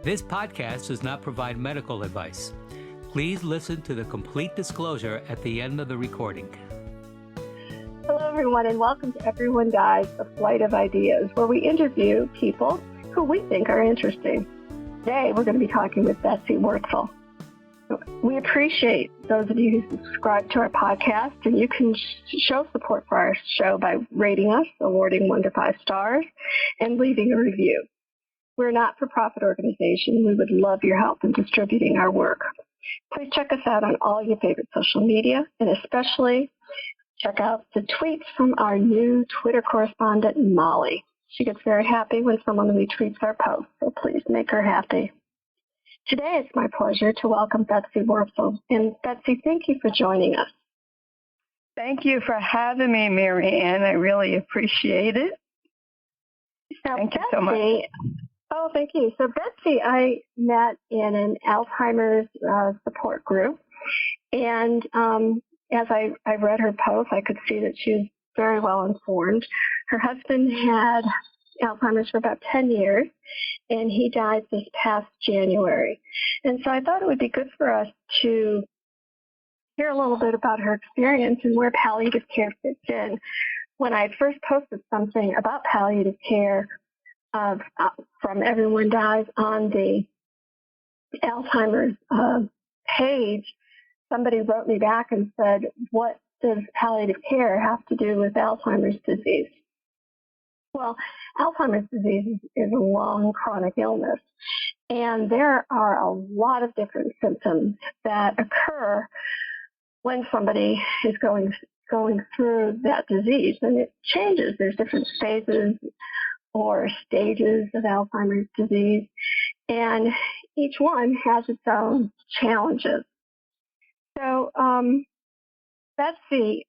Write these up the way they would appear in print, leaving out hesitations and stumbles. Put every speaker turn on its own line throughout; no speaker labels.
This podcast does not provide medical advice. Please listen to the complete disclosure at the end of the recording.
Hello, everyone, and welcome to Everyone Dies, a Flight of Ideas, where we interview people who we think are interesting. Today, we're going to be talking with Betsy Wurzel. We appreciate those of you who subscribe to our podcast, and you can show support for our show by rating us, awarding 1 to 5 stars, and leaving a review. We're a not-for-profit organization. We would love your help in distributing our work. Please check us out on all your favorite social media, and especially check out the tweets from our new Twitter correspondent, Molly. She gets very happy when someone retweets our posts, so please make her happy. Today, it's my pleasure to welcome Betsy Wurzel. And Betsy, thank you for joining us.
Thank you for having me, Mary Ann. I really appreciate it.
Now,
thank
Betsy,
you so much.
Oh, thank you. So Betsy, I met in an Alzheimer's support group. And as I read her post, I could see that she was very well informed. Her husband had Alzheimer's for about 10 years, and he died this past January. And so I thought it would be good for us to hear a little bit about her experience and where palliative care fits in. When I first posted something about palliative care from Everyone Dies on the Alzheimer's page, somebody wrote me back and said, what does palliative care have to do with Alzheimer's disease? Well, Alzheimer's disease is a long chronic illness, and there are a lot of different symptoms that occur when somebody is going through that disease, and it changes. There's different phases or stages of Alzheimer's disease, and each one has its own challenges. So, Betsy,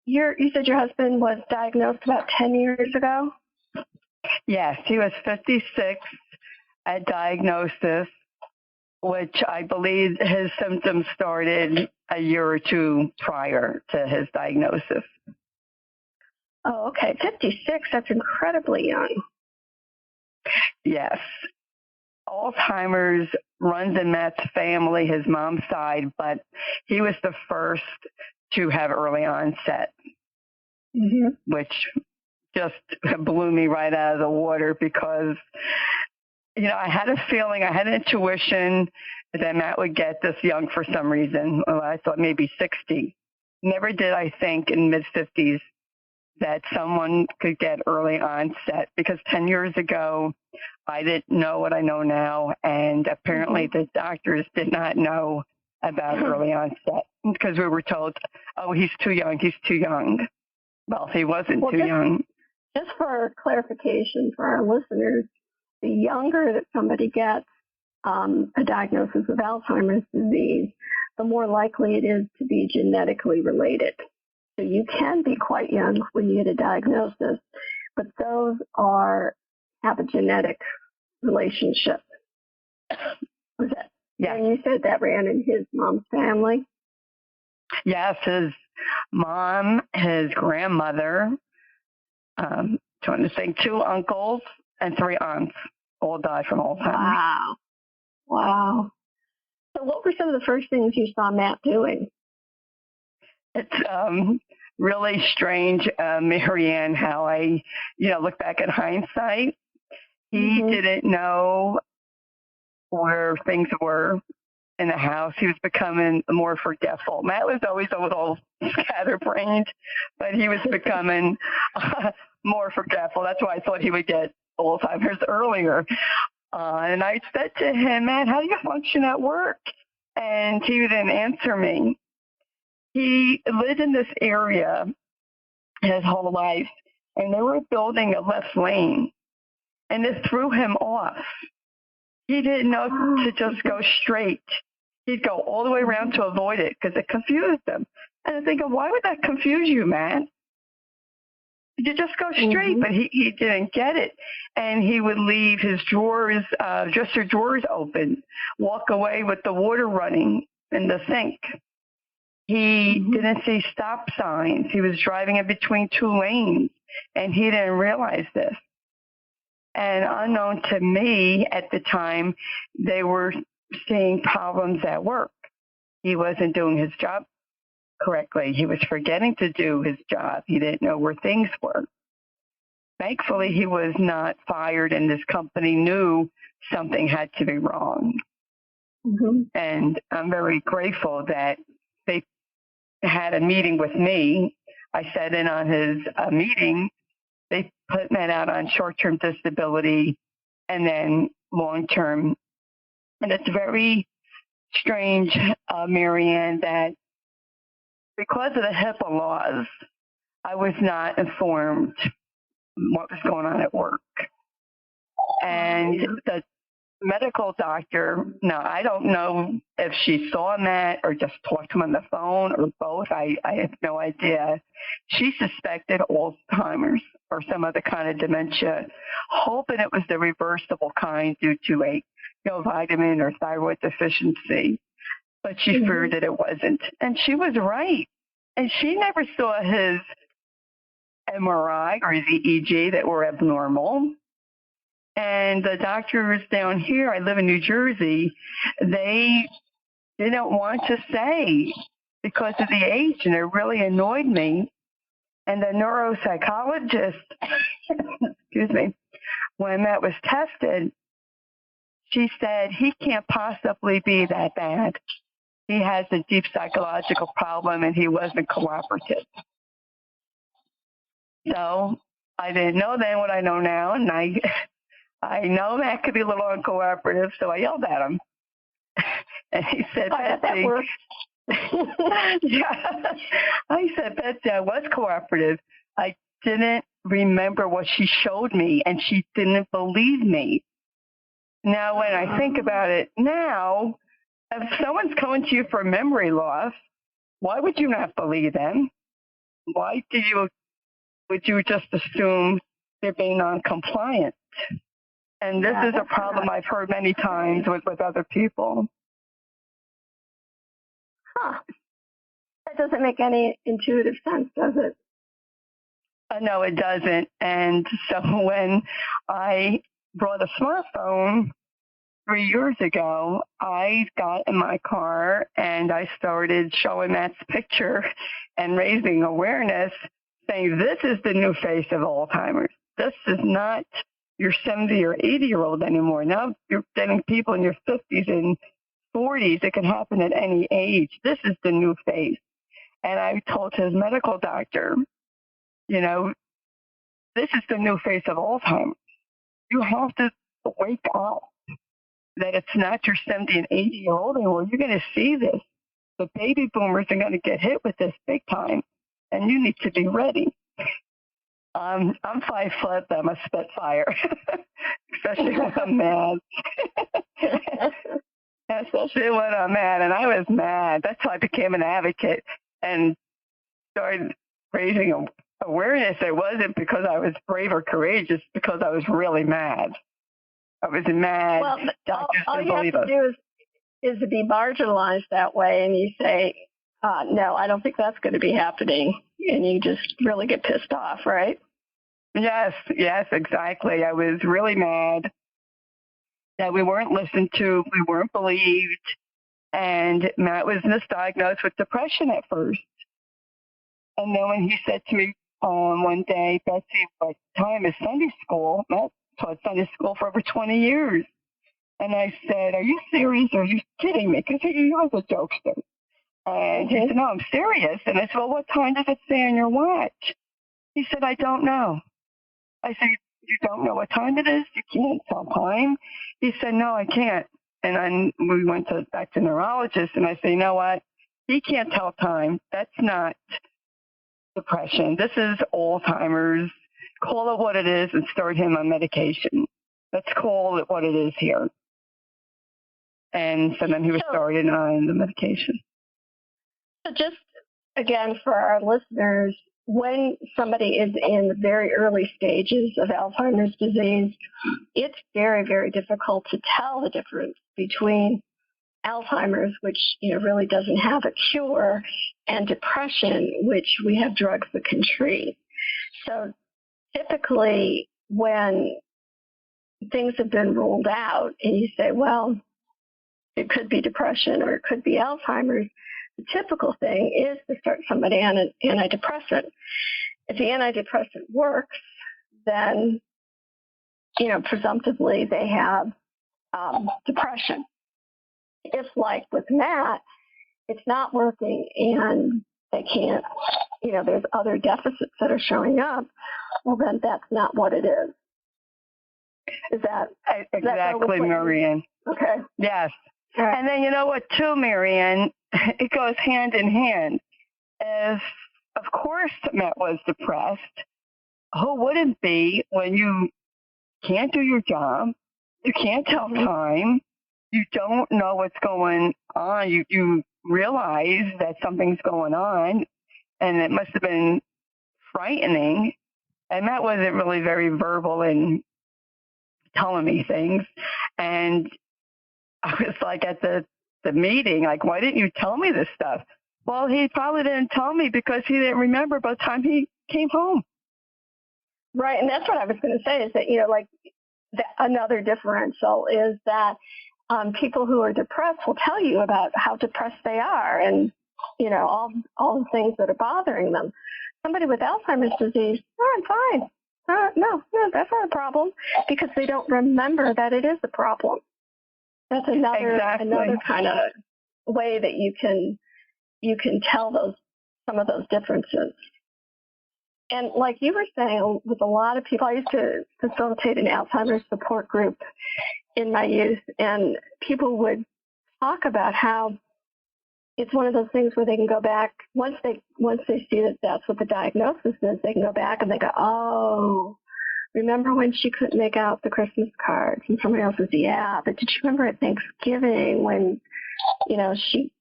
you said your husband was diagnosed about 10 years ago?
Yes, he was 56 at diagnosis, which I believe his symptoms started a year or two prior to his diagnosis.
Oh, okay. 56, that's incredibly young.
Yes. Alzheimer's runs in Matt's family, his mom's side, but he was the first to have early onset, which just blew me right out of the water because, I had a feeling, I had an intuition that Matt would get this young for some reason. Well, I thought maybe 60. Never did I think in mid-50s that someone could get early onset because 10 years ago, I didn't know what I know now, and apparently the doctors did not know about early onset because we were told, oh, he's too young, he's too young. Well, he wasn't too young.
Just for clarification for our listeners, the younger that somebody gets a diagnosis of Alzheimer's disease, the more likely it is to be genetically related. So you can be quite young when you get a diagnosis, but those have a genetic relationship.
Yes.
And you said that ran in his mom's family?
Yes, his mom, his grandmother, trying to think, 2 uncles and 3 aunts all died from Alzheimer's.
Wow. So what were some of the first things you saw Matt doing?
It's really strange, Mary Ann, how I, look back at hindsight. He didn't know where things were in the house. He was becoming more forgetful. Matt was always a little scatterbrained, but he was becoming more forgetful. That's why I thought he would get Alzheimer's earlier. And I said to him, Matt, how do you function at work? And he didn't answer me. He lived in this area his whole life, and they were building a left lane, and it threw him off. He didn't know to just go straight. He'd go all the way around to avoid it because it confused him. And I'm thinking, why would that confuse you, Matt? You just go straight, but he didn't get it. And he would leave his drawers, dresser drawers open, walk away with the water running in the sink. He didn't see stop signs. He was driving in between 2 lanes, and he didn't realize this. And unknown to me at the time, they were seeing problems at work. He wasn't doing his job correctly. He was forgetting to do his job. He didn't know where things were. Thankfully, he was not fired, and this company knew something had to be wrong.
Mm-hmm.
And I'm very grateful that they had a meeting with me. I sat in on his meeting. They put Matt out on short-term disability and then long-term. And it's very strange, Marianne, that because of the HIPAA laws, I was not informed what was going on at work. And the medical doctor, now I don't know if she saw Matt or just talked to him on the phone or both. I have no idea. She suspected Alzheimer's or some other kind of dementia, hoping it was the reversible kind due to a vitamin or thyroid deficiency. But she feared that it wasn't. And she was right. And she never saw his MRI or his EEG that were abnormal. And the doctors down here, I live in New Jersey, they didn't want to say because of the age, and it really annoyed me. And the neuropsychologist, excuse me, when Matt was tested, she said, he can't possibly be that bad. He has a deep psychological problem, and he wasn't cooperative. So I didn't know then what I know now, and I know Matt could be a little uncooperative, so I yelled at him. And he said,
that
Betsy,
works.
yeah. I said, Betsy, I was cooperative. I didn't remember what she showed me, and she didn't believe me. Now, when I think about it now, if someone's coming to you for memory loss, why would you not believe them? Why would you just assume they're being non-compliant? And this is a problem I've heard many times with other people.
Huh. That doesn't make any intuitive sense, does it?
No, it doesn't. And so when I brought a smartphone 3 years ago, I got in my car and I started showing Matt's picture and raising awareness, saying this is the new face of Alzheimer's. This is not your 70 or 80-year-old anymore. Now you're getting people in your 50s and 40s. It can happen at any age. This is the new face. And I told his medical doctor, this is the new face of Alzheimer's. You have to wake up that it's not your 70 and 80-year-old anymore. You're going to see this. The baby boomers are going to get hit with this big time, and you need to be ready. I'm 5 foot. I'm a spitfire, especially when I'm mad. Especially when I'm mad, and I was mad. That's how I became an advocate and started raising awareness. It wasn't because I was brave or courageous, because I was really mad. I was mad.
Well,
Doctors
all
didn't
you have
believe
to
us.
do is to be marginalized that way, and you say, no, I don't think that's going to be happening, and you just really get pissed off, right?
Yes, exactly. I was really mad that we weren't listened to, we weren't believed, and Matt was misdiagnosed with depression at first. And then when he said to me one day, Betsy, what time is Sunday school? Matt taught Sunday school for over 20 years. And I said, are you serious or are you kidding me? Because he was a jokester. And he said, no, I'm serious. And I said, well, what time does it say on your watch? He said, I don't know. I said, you don't know what time it is? You can't tell time? He said, no, I can't. And then we went back to neurologist, and I said, you know what? He can't tell time. That's not depression. This is Alzheimer's. Call it what it is and start him on medication. Let's call it what it is here. And so then he was started on the medication.
So just, again, for our listeners, when somebody is in the very early stages of Alzheimer's disease, it's very, very difficult to tell the difference between Alzheimer's, which really doesn't have a cure, and depression, which we have drugs that can treat. So typically when things have been ruled out and you say, well, it could be depression or it could be Alzheimer's, the typical thing is to start somebody on an antidepressant. If the antidepressant works, then, presumptively they have depression. If, like with Matt, it's not working and they can't, there's other deficits that are showing up, well, then that's not what it is. Is that
exactly, Marianne?
Okay.
Yes.
Right.
And then you know what, too, Marianne? It goes hand in hand. If, of course, Matt was depressed, who wouldn't be when you can't do your job, you can't tell time, you don't know what's going on, you realize that something's going on, and it must have been frightening. And Matt wasn't really very verbal in telling me things. And I was like at the meeting, like, why didn't you tell me this stuff? Well, he probably didn't tell me because he didn't remember by the time he came home.
Right, and that's what I was going to say is that, another differential is that people who are depressed will tell you about how depressed they are and, all the things that are bothering them. Somebody with Alzheimer's disease, I'm fine. No, that's not a problem because they don't remember that it is a problem. That's another kind of way that you can tell some of those differences. And like you were saying, with a lot of people, I used to facilitate an Alzheimer's support group in my youth, and people would talk about how it's one of those things where they can go back once they see that that's what the diagnosis is. They can go back and they go, oh, remember when she couldn't make out the Christmas cards? And somebody else says, yeah, but did you remember at Thanksgiving when, she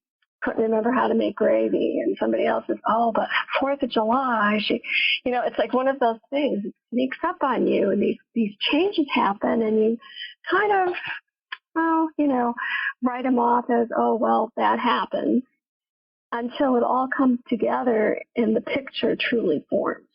couldn't remember how to make gravy? And somebody else says, oh, but 4th of July, it's like one of those things. It sneaks up on you, and these changes happen, and you kind of, write them off as, oh, well, that happened, until it all comes together and the picture truly forms.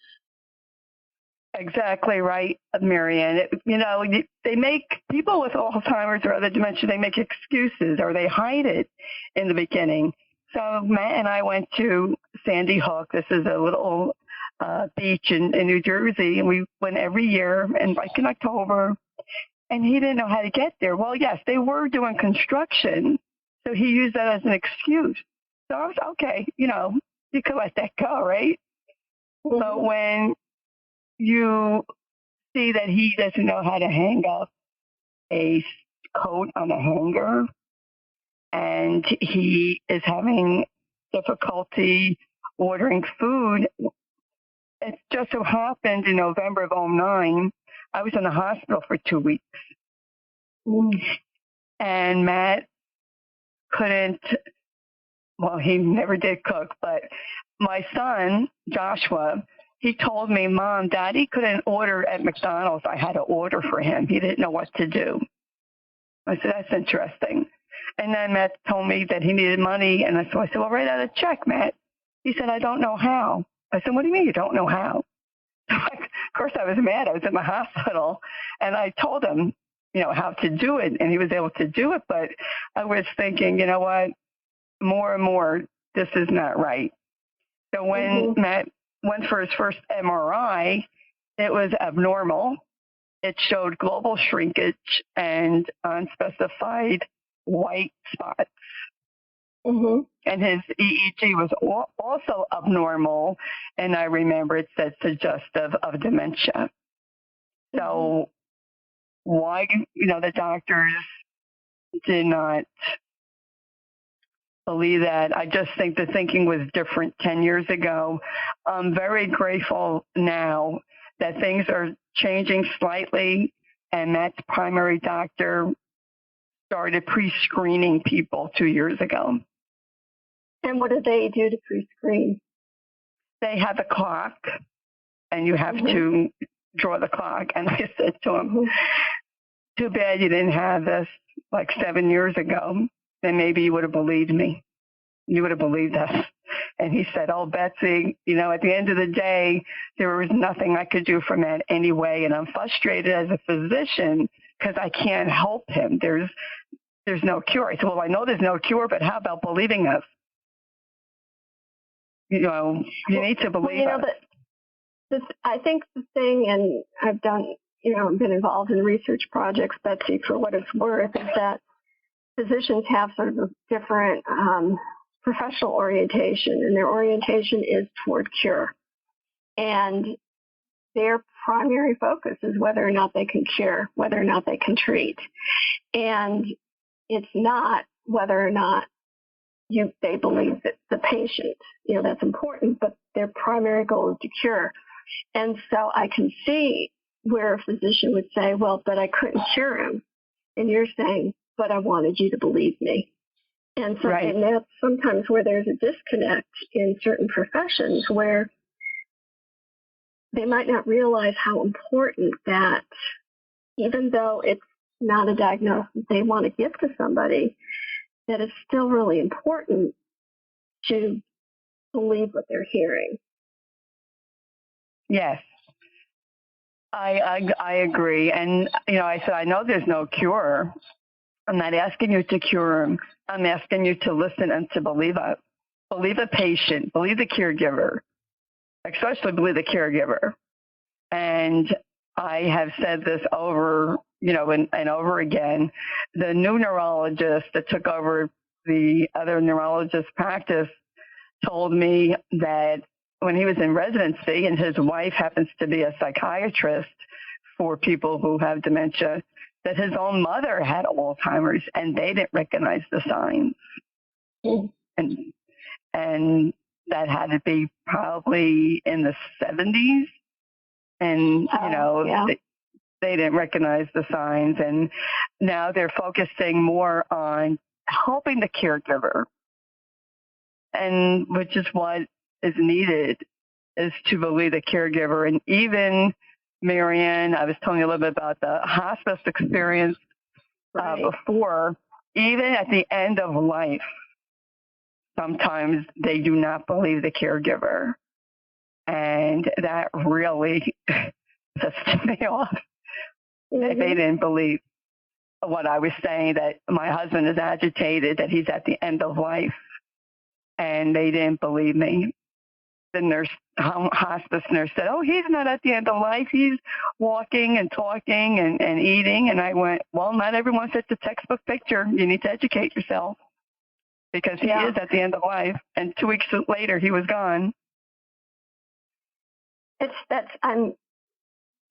Exactly right, Marianne. They make people with Alzheimer's or other dementia, they make excuses or they hide it in the beginning. So Matt and I went to Sandy Hook. This is a little beach in New Jersey, and we went every year, and like in October, and he didn't know how to get there. Well, yes, they were doing construction, so he used that as an excuse. So I was, okay, you could let that go, right? Mm-hmm. But when you see that he doesn't know how to hang up a coat on a hanger, and he is having difficulty ordering food, it just so happened in November of 2009, I was in the hospital for 2 weeks. And Matt couldn't, well, he never did cook, but my son, Joshua, he told me, Mom, Daddy couldn't order at McDonald's. I had to order for him. He didn't know what to do. I said, that's interesting. And then Matt told me that he needed money. And so I said, well, write out a check, Matt. He said, I don't know how. I said, what do you mean you don't know how? Of course, I was mad. I was in the hospital. And I told him, how to do it. And he was able to do it. But I was thinking, you know what? More and more, this is not right. So when Matt went for his first MRI, it was abnormal. It showed global shrinkage and unspecified white spots. And his EEG was also abnormal, and I remember it said suggestive of dementia. So why, the doctors did not believe that. I just think the thinking was different 10 years ago. I'm very grateful now that things are changing slightly, and Matt's primary doctor started pre-screening people 2 years ago.
And what do they do to pre-screen?
They have a clock, and you have to draw the clock. And I said to him, too bad you didn't have this like 7 years ago. Then maybe you would have believed me. You would have believed us. And he said, oh, Betsy, at the end of the day, there was nothing I could do for Matt anyway. And I'm frustrated as a physician because I can't help him. There's no cure. I said, well, I know there's no cure, but how about believing us? You need to believe us.
I think the thing, and I've done, been involved in research projects, Betsy, for what it's worth, is that physicians have sort of a different professional orientation, and their orientation is toward cure. And their primary focus is whether or not they can cure, whether or not they can treat. And it's not whether or not they believe that the patient, that's important, but their primary goal is to cure. And so I can see where a physician would say, well, but I couldn't cure him. And you're saying, but I wanted you to believe me. And so
right.
And that's sometimes where there's a disconnect in certain professions where they might not realize how important that, even though it's not a diagnosis they want to give to somebody, that it's still really important to believe what they're hearing.
Yes, I agree. And, I said, I know there's no cure. I'm not asking you to cure him. I'm asking you to listen and to believe it. Believe the patient, believe the caregiver, especially believe the caregiver. And I have said this over, and over again. The new neurologist that took over the other neurologist's practice told me that when he was in residency, and his wife happens to be a psychiatrist for people who have dementia, that his own mother had Alzheimer's and they didn't recognize the signs. Mm-hmm. And that had to be probably in the 70s. And, they didn't recognize the signs. And now they're focusing more on helping the caregiver. And which is what is needed, is to believe the caregiver. And even, Marianne, I was telling you a little bit about the hospice experience before. Even at the end of life, sometimes they do not believe the caregiver. And that really pissed me off. Mm-hmm. They didn't believe what I was saying, that my husband is agitated, that he's at the end of life. And they didn't believe me. The hospice nurse said, oh, he's not at the end of life. He's walking and talking and eating. And I went, well, not everyone fits the textbook picture. You need to educate yourself, because he is at the end of life. And 2 weeks later, he was gone.
I'm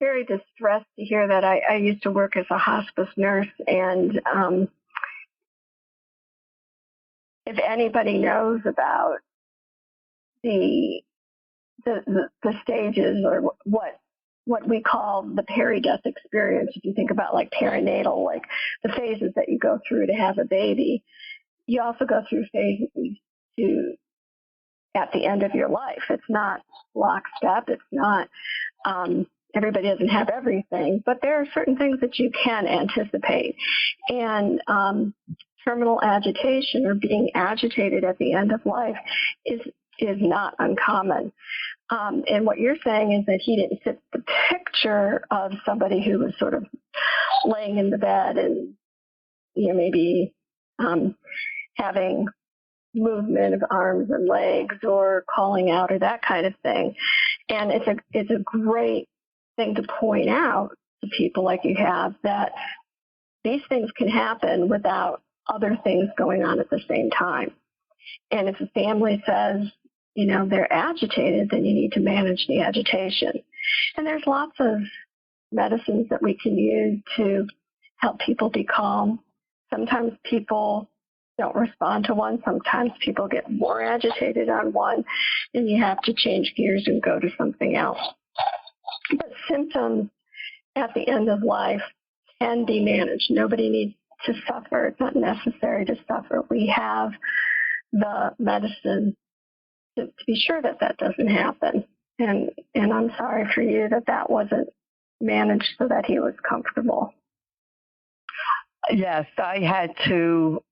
very distressed to hear that. I used to work as a hospice nurse, and if anybody knows about the stages, or what we call the peri-death experience, if you think about like perinatal, like the phases that you go through to have a baby, you also go through phases to at the end of your life. It's not lockstep. It's not, everybody doesn't have everything, but there are certain things that you can anticipate. And terminal agitation, or being agitated at the end of life, is not uncommon. And what you're saying is that he didn't fit the picture of somebody who was sort of laying in the bed and, maybe having movement of arms and legs, or calling out, or that kind of thing. And it's a great thing to point out to people like you have, that these things can happen without other things going on at the same time. And if a family says, they're agitated, then you need to manage the agitation. And there's lots of medicines that we can use to help people be calm. Sometimes people don't respond to one. Sometimes people get more agitated on one, and you have to change gears and go to something else. But symptoms at the end of life can be managed. Nobody needs to suffer. It's not necessary to suffer. We have the medicine to be sure that doesn't happen. And I'm sorry for you that wasn't managed so that he was comfortable.
Yes, I had to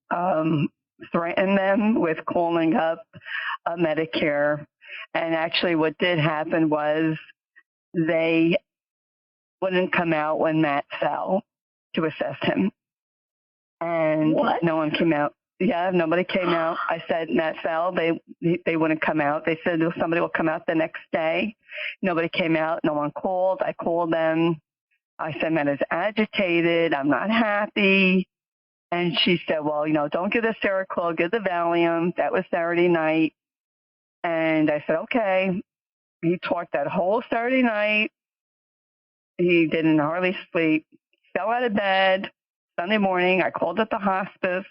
threaten them with calling up Medicare. And actually what did happen was they wouldn't come out when Matt fell to assess him. And
What?
no one came out. Yeah, nobody came out. I said, Matt fell. They wouldn't come out. They said somebody will come out the next day. Nobody came out. No one called. I called them. I said, Matt is agitated. I'm not happy. And she said, well, don't give the Seroquel, give the Valium. That was Saturday night. And I said, okay. He talked that whole Saturday night. He didn't hardly sleep. Fell out of bed. Sunday morning, I called at the hospice.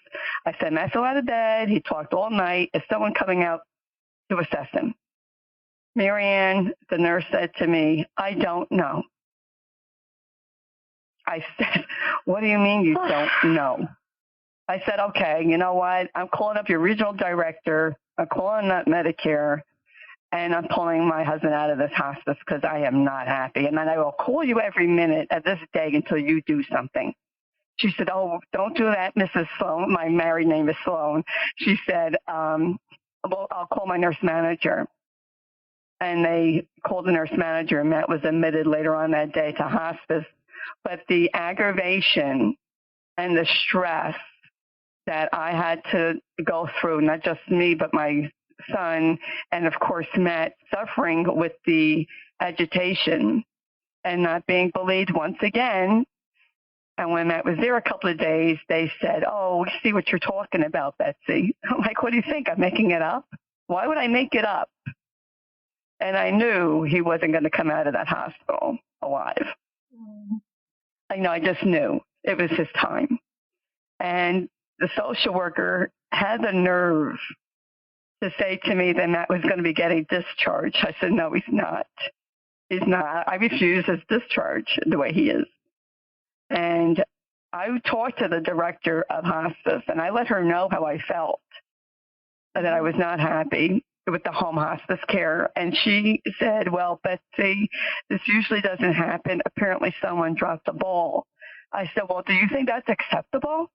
I said, Matt fell out of bed. He talked all night. Is someone coming out to assess him? Marianne, the nurse, said to me, I don't know. I said, what do you mean you don't know? I said, okay, you know what? I'm calling up your regional director. I'm calling up Medicare, and I'm pulling my husband out of this hospice because I am not happy. And then I will call you every minute of this day until you do something. She said, oh, don't do that, Mrs. Sloan. My married name is Sloan. She said, well, I'll call my nurse manager. And they called the nurse manager, and Matt was admitted later on that day to hospice. But the aggravation and the stress that I had to go through, not just me, but my son, and of course, Matt, suffering with the agitation and not being believed once again. And when Matt was there a couple of days, they said, oh, we see what you're talking about, Betsy. I'm like, what do you think? I'm making it up? Why would I make it up? And I knew he wasn't going to come out of that hospital alive. I just knew it was his time. And the social worker had the nerve to say to me that Matt was going to be getting discharged. I said, no, he's not. He's not. I refuse his discharge the way he is. And I talked to the director of hospice, and I let her know how I felt, that I was not happy with the home hospice care. And she said, well, Betsy, this usually doesn't happen. Apparently someone dropped the ball. I said, well, do you think that's acceptable?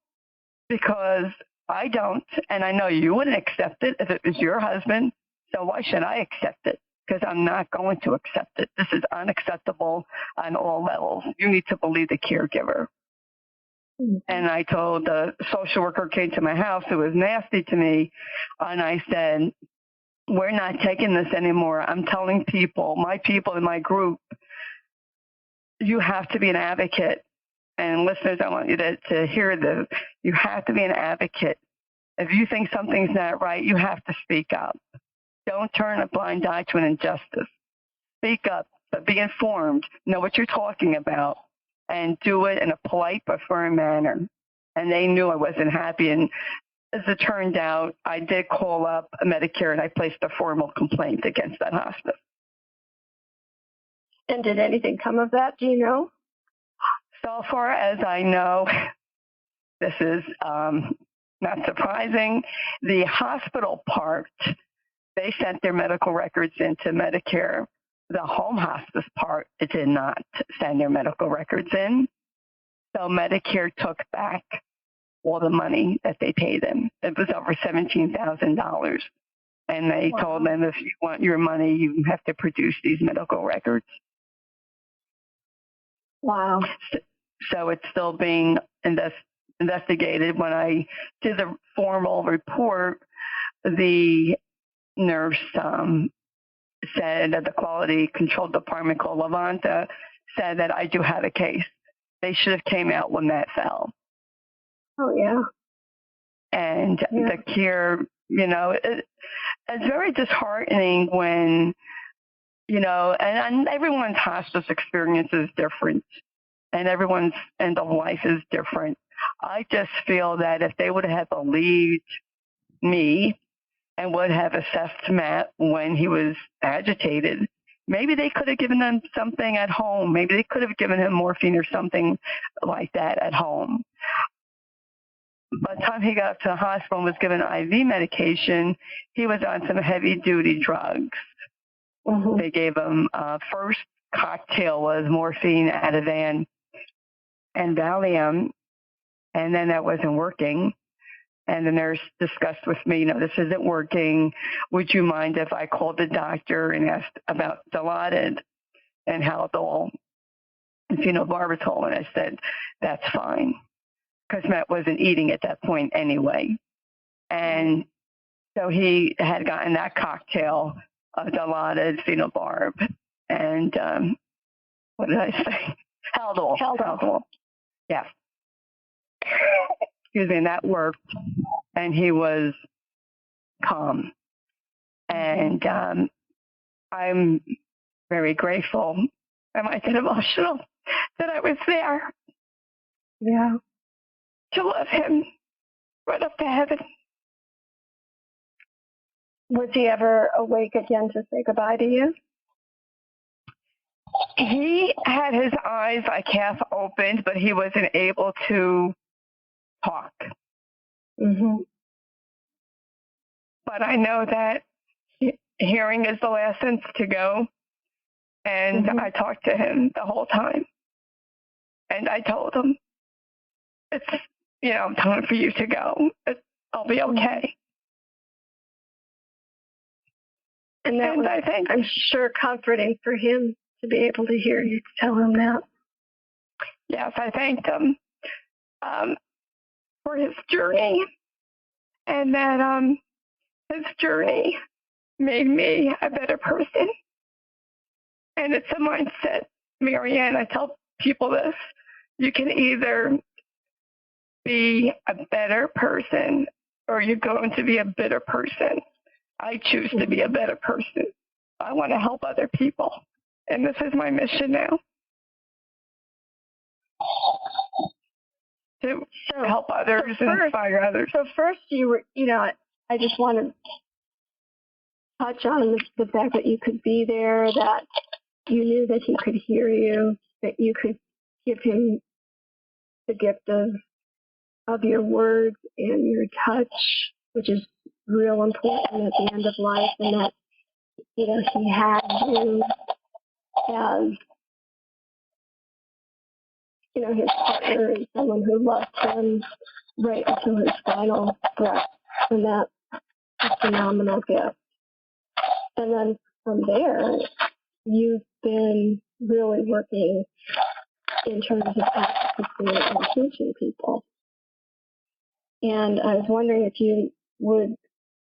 Because I don't, and I know you wouldn't accept it if it was your husband. So why should I accept it? Because I'm not going to accept it. This is unacceptable on all levels. You need to believe the caregiver. Mm-hmm. And I told the social worker came to my house who was nasty to me, and I said, we're not taking this anymore. I'm telling people, my people in my group, you have to be an advocate. And listeners, I want you to hear this. You have to be an advocate. If you think something's not right, you have to speak up. Don't turn a blind eye to an injustice. Speak up, but be informed. Know what you're talking about, and do it in a polite but firm manner. And they knew I wasn't happy. And as it turned out, I did call up Medicare, and I placed a formal complaint against that hospice.
And did anything come of that? Do you know?
So far as I know, this is not surprising. The hospital part, they sent their medical records into Medicare. The home hospice part, it did not send their medical records in. So Medicare took back all the money that they paid them. It was over $17,000. And they told them, if you want your money, you have to produce these medical records.
Wow.
So it's still being investigated. When I did the formal report, the nurse said that the quality control department called Levanta said that I do have a case. They should have came out when Matt fell.
Oh, yeah.
And the care, it's very disheartening when, and everyone's hospice experience is different. And everyone's end of life is different. I just feel that if they would have believed me and would have assessed Matt when he was agitated, maybe they could have given him something at home. Maybe they could have given him morphine or something like that at home. By the time he got up to the hospital and was given IV medication, he was on some heavy-duty drugs. Mm-hmm. They gave him first cocktail was morphine, Ativan, and Valium, and then that wasn't working. And the nurse discussed with me, this isn't working. Would you mind if I called the doctor and asked about Dilaudid and Haldol? phenobarbital, and I said, that's fine, because Matt wasn't eating at that point anyway. And so he had gotten that cocktail of Dilaudid, phenobarb, and what did I say? Haldol. Haldol. Yeah. Excuse me, and that worked, and he was calm. And I'm very grateful. I might get emotional that I was there.
Yeah.
To love him right up to heaven.
Was he ever awake again to say goodbye to you?
He had his eyes like half opened, but he wasn't able to talk.
Mm-hmm.
But I know that hearing is the last sense to go. And I talked to him the whole time. And I told him, it's, time for you to go. I'll be okay.
And that was,
I think,
I'm sure, comforting for him to be able to hear you tell him that.
Yes, I thanked him for his journey, and that his journey made me a better person. And it's a mindset, Marianne. I tell people this. You can either be a better person or you're going to be a bitter person. I choose to be a better person. I want to help other people. And this is my mission now. To help others and inspire others.
So first you were, I just want to touch on the fact that you could be there, that you knew that he could hear you, that you could give him the gift of your words and your touch, which is real important at the end of life, and that, he had you as, his partner and someone who loved him right until his final breath. And that's a phenomenal gift. And then from there, you've been really working in terms of advocacy and teaching people. And I was wondering if you would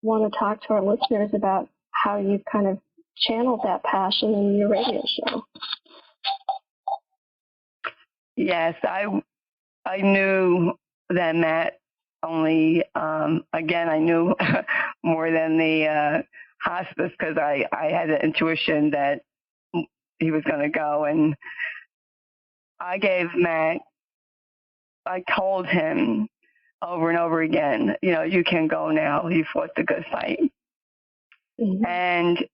want to talk to our listeners about how you've kind of channeled that passion in your radio show.
Yes, I knew that Matt only, again, I knew more than the hospice, because I had the intuition that he was going to go. And I told him over and over again, you can go now. He fought the good fight. Mm-hmm. And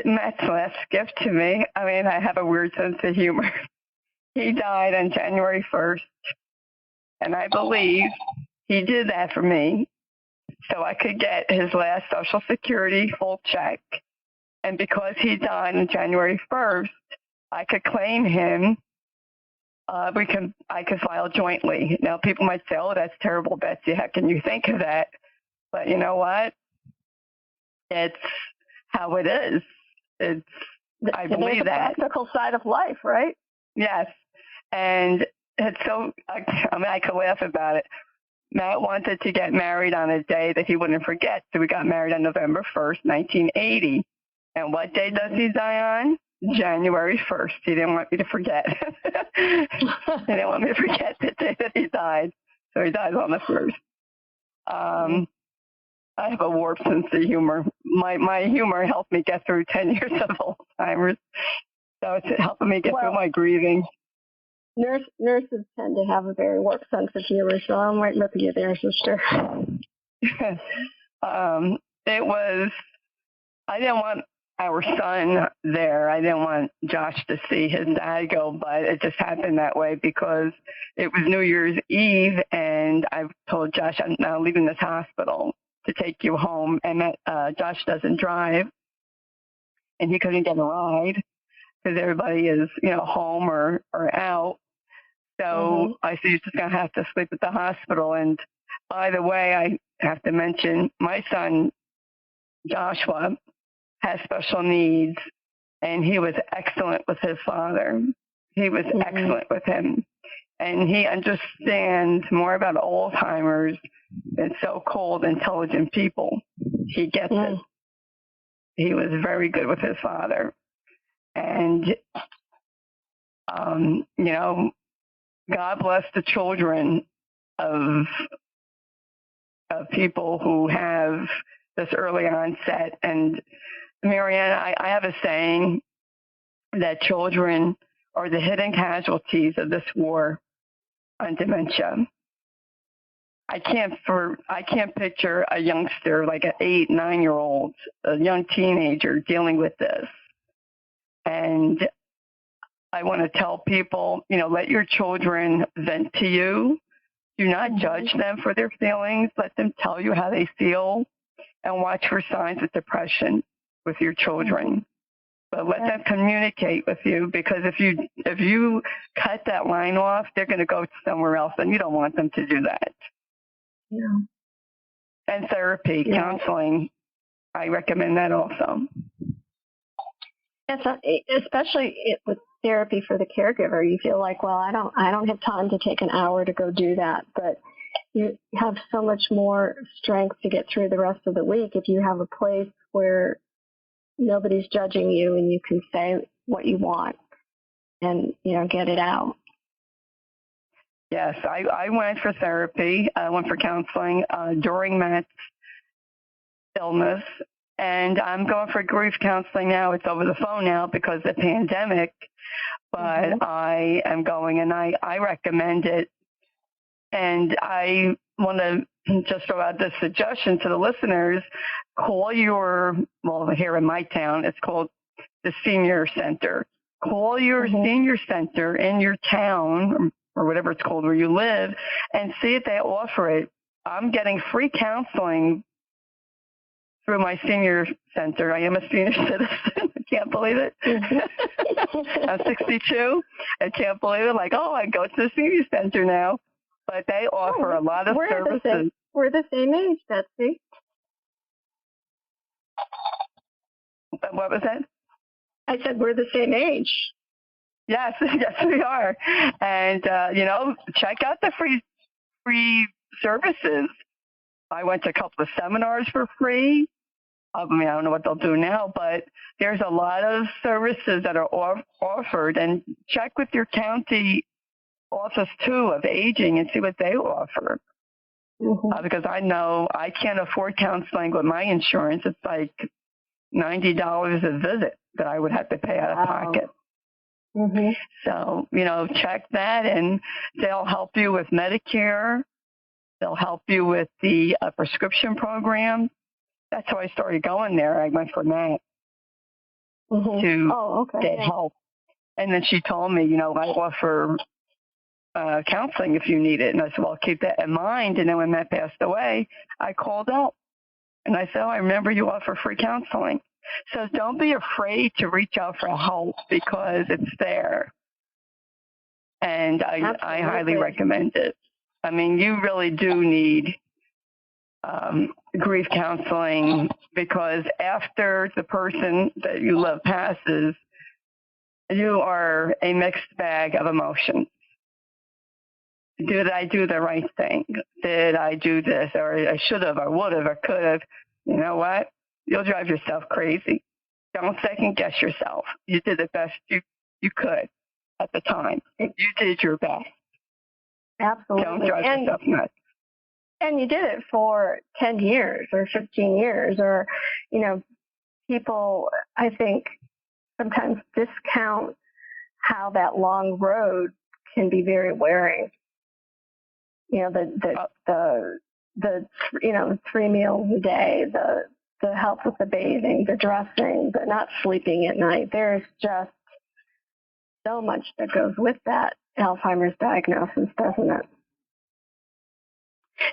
Matt's last gift to me, I have a weird sense of humor. He died on January 1st, and I believe he did that for me so I could get his last Social Security full check. And because he died on January 1st, I could claim him. I could file jointly. Now, people might say, oh, that's terrible, Betsy. How can you think of that? But you know what? It's how it is. I believe that.
The practical side of life, right?
Yes. And it's so, I could laugh about it. Matt wanted to get married on a day that he wouldn't forget. So we got married on November 1st, 1980. And what day does he die on? January 1st. He didn't want me to forget. He didn't want me to forget the day that he died. So he died on the 1st. I have a warped sense of humor. My humor helped me get through 10 years of Alzheimer's. So it's helping me get through my grieving.
Nurses tend to have a very warped sense of humor, so I'm right with you there, sister.
I didn't want our son there. I didn't want Josh to see his dad go, but it just happened that way because it was New Year's Eve, and I told Josh, I'm now leaving this hospital to take you home, and Josh doesn't drive, and he couldn't get a ride because everybody is, home or out. So I said, you're just going to have to sleep at the hospital. And by the way, I have to mention my son, Joshua, has special needs, and he was excellent with his father. He was excellent with him. And he understands more about Alzheimer's than so-called intelligent people. He gets it. He was very good with his father. And, God bless the children of people who have this early onset. And Marianne, I have a saying that children are the hidden casualties of this war on dementia. I can't picture a youngster like an 8, 9-year-old, a young teenager dealing with this. And I want to tell people, let your children vent to you. Do not judge them for their feelings. Let them tell you how they feel, and watch for signs of depression with your children. But let them communicate with you, because if you cut that line off, they're going to go somewhere else, and you don't want them to do that.
Yeah.
And therapy, counseling, I recommend that also.
Especially with therapy for the caregiver, you feel like, well, I don't have time to take an hour to go do that, but you have so much more strength to get through the rest of the week if you have a place where nobody's judging you and you can say what you want and get it out.
Yes, I went for therapy. I went for counseling during Matt's illness, and I'm going for grief counseling now. It's over the phone now because of the pandemic, but I am going, and I recommend it. And I want to just throw out this suggestion to the listeners: call here in my town, it's called the Senior Center. Call your senior center in your town, or whatever it's called where you live, and see if they offer it. I'm getting free counseling through my senior center. I am a senior citizen. I can't believe it. I'm 62. I can't believe it. Like, I go to the senior center now. But they offer a lot of services.
We're the same age, Betsy.
What was that?
I said we're the same age.
Yes, yes, we are. And, check out the free services. I went to a couple of seminars for free. I don't know what they'll do now, but there's a lot of services that are offered. And check with your county office, too, of aging and see what they offer. Because I know I can't afford counseling with my insurance. It's like $90 a visit that I would have to pay out of pocket. So, check that, and they'll help you with Medicare. They'll help you with the prescription program. That's how I started going there. I went for Matt to get help. And then she told me, I offer counseling if you need it. And I said, well, I'll keep that in mind. And then when Matt passed away, I called up. And I said, I remember you offer free counseling. So don't be afraid to reach out for help, because it's there. And I highly recommend it. I mean, you really do need grief counseling, because after the person that you love passes, you are a mixed bag of emotions. Did I do the right thing? Did I do this? Or I should have, or would have, or could have. You know what? You'll drive yourself crazy. Don't second guess yourself. You did the best you could at the time. You did your best.
Absolutely.
Don't drive yourself nuts.
And you did it for 10 years or 15 years, or, people, I think, sometimes discount how that long road can be very wearing. The 3 meals a day, the help with the bathing, the dressing, the not sleeping at night. There's just so much that goes with that Alzheimer's diagnosis, doesn't it?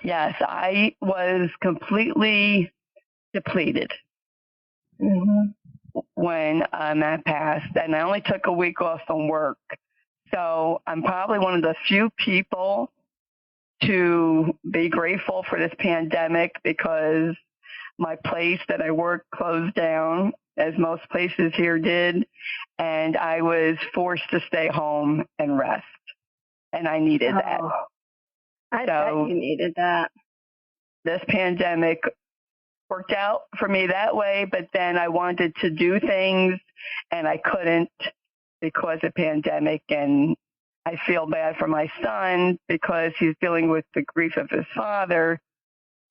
Yes, I was completely depleted when Matt passed, and I only took a week off from work. So I'm probably one of the few people to be grateful for this pandemic, because my place that I work closed down, as most places here did, and I was forced to stay home and rest, and I needed that.
I bet you needed that.
This pandemic worked out for me that way, but then I wanted to do things, and I couldn't because of pandemic, and I feel bad for my son because he's dealing with the grief of his father,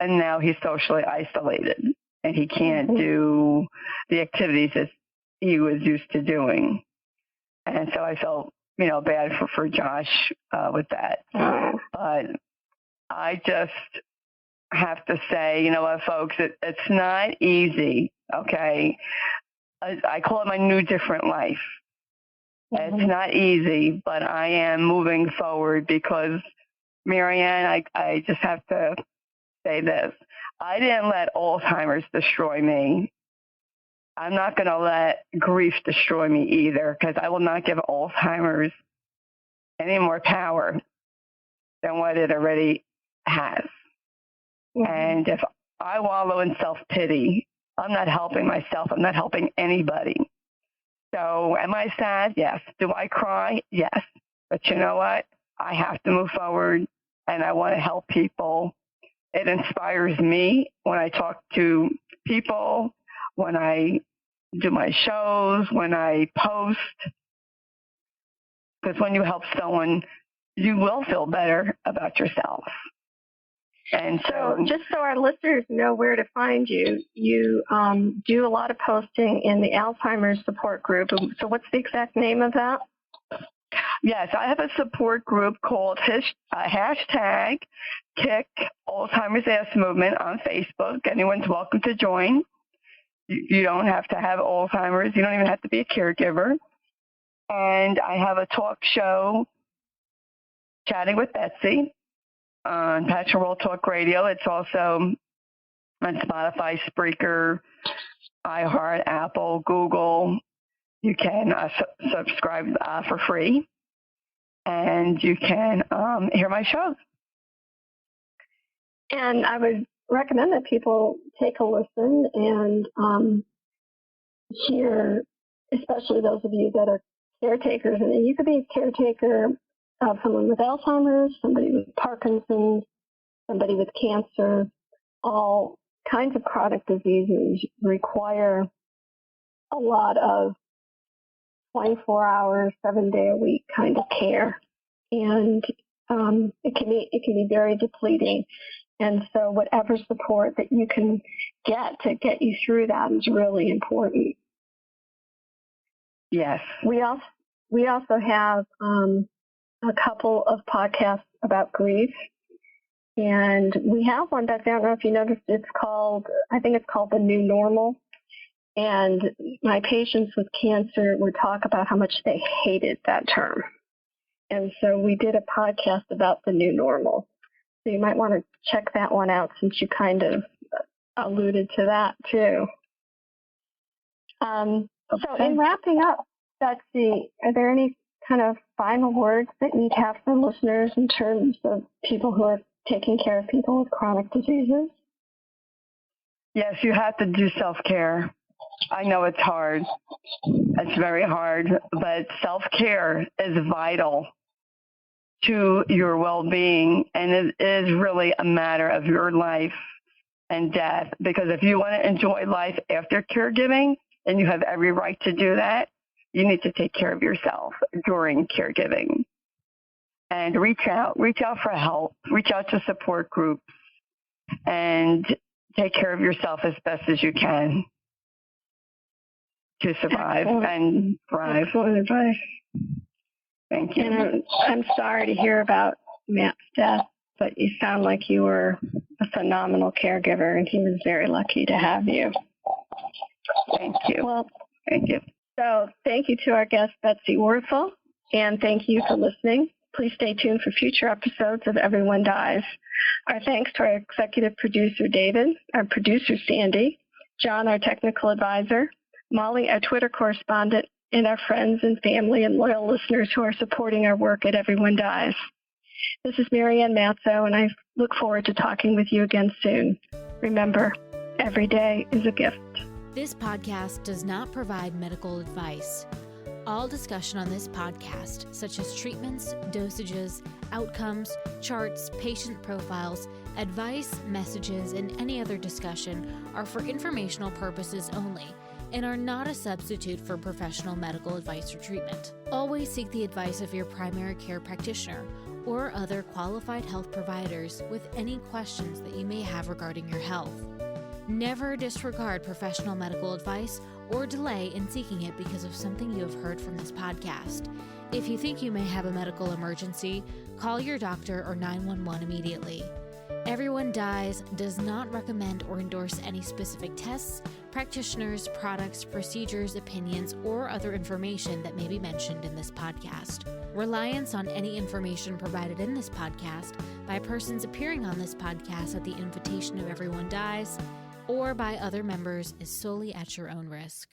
and now he's socially isolated, and he can't do the activities that he was used to doing. And so I felt, bad for Josh with that. But I just have to say, folks, it's not easy, okay? I call it my new different life. It's not easy, but I am moving forward because, Marianne, I just have to say this. I didn't let Alzheimer's destroy me. I'm not going to let grief destroy me either, because I will not give Alzheimer's any more power than what it already has. And if I wallow in self-pity, I'm not helping myself. I'm not helping anybody. So am I sad? Yes. Do I cry? Yes. But you know what? I have to move forward, and I want to help people. It inspires me when I talk to people, when I do my shows, when I post. Because when you help someone, you will feel better about yourself. And
so just so our listeners know where to find you, you do a lot of posting in the Alzheimer's support group. So what's the exact name of that?
Yes, I have a support group called hashtag Kick Alzheimer's Ass Movement on Facebook. Anyone's welcome to join. You don't have to have Alzheimer's. You don't even have to be a caregiver. And I have a talk show, Chatting with Betsy, on Passion World Talk Radio. It's also on Spotify, Spreaker, iHeart, Apple, Google. You can subscribe for free, and you can hear my shows.
And I would recommend that people take a listen and hear, especially those of you that are caretakers. And you could be a caretaker of someone with Alzheimer's, somebody with Parkinson's, somebody with cancer. All kinds of chronic diseases require a lot of 24 hours, 7-day-a-week kind of care, and it can be very depleting. And so, whatever support that you can get to get you through that is really important.
Yes,
we also have a couple of podcasts about grief. And we have one, Betsy, I don't know if you noticed, I think it's called The New Normal. And my patients with cancer would talk about how much they hated that term. And so we did a podcast about the new normal. So you might want to check that one out since you kind of alluded to that too. So in wrapping up, Betsy, are there any kind of final words that you'd have for listeners in terms of people who are taking care of people with chronic diseases?
Yes, you have to do self-care. I know it's hard. It's very hard, but self-care is vital to your well-being, and it is really a matter of your life and death, because if you want to enjoy life after caregiving, and you have every right to do that, you need to take care of yourself during caregiving. And reach out for help, reach out to support groups, and take care of yourself as best as you can to survive and thrive.
Excellent advice.
Thank you.
And I'm sorry to hear about Matt's death, but you sound like you were a phenomenal caregiver, and he was very lucky to have you.
Thank you.
Well,
thank you.
So thank you to our guest, Betsy Wurzel, and thank you for listening. Please stay tuned for future episodes of Everyone Dies. Our thanks to our executive producer, David, our producer, Sandy, John, our technical advisor, Molly, our Twitter correspondent, and our friends and family and loyal listeners who are supporting our work at Everyone Dies. This is Marianne Matzo, and I look forward to talking with you again soon. Remember, every day is a gift.
This podcast does not provide medical advice. All discussion on this podcast, such as treatments, dosages, outcomes, charts, patient profiles, advice, messages, and any other discussion are for informational purposes only and are not a substitute for professional medical advice or treatment. Always seek the advice of your primary care practitioner or other qualified health providers with any questions that you may have regarding your health. Never disregard professional medical advice or delay in seeking it because of something you have heard from this podcast. If you think you may have a medical emergency, call your doctor or 911 immediately. Everyone Dies does not recommend or endorse any specific tests, practitioners, products, procedures, opinions, or other information that may be mentioned in this podcast. Reliance on any information provided in this podcast by persons appearing on this podcast at the invitation of Everyone Dies or by other members is solely at your own risk.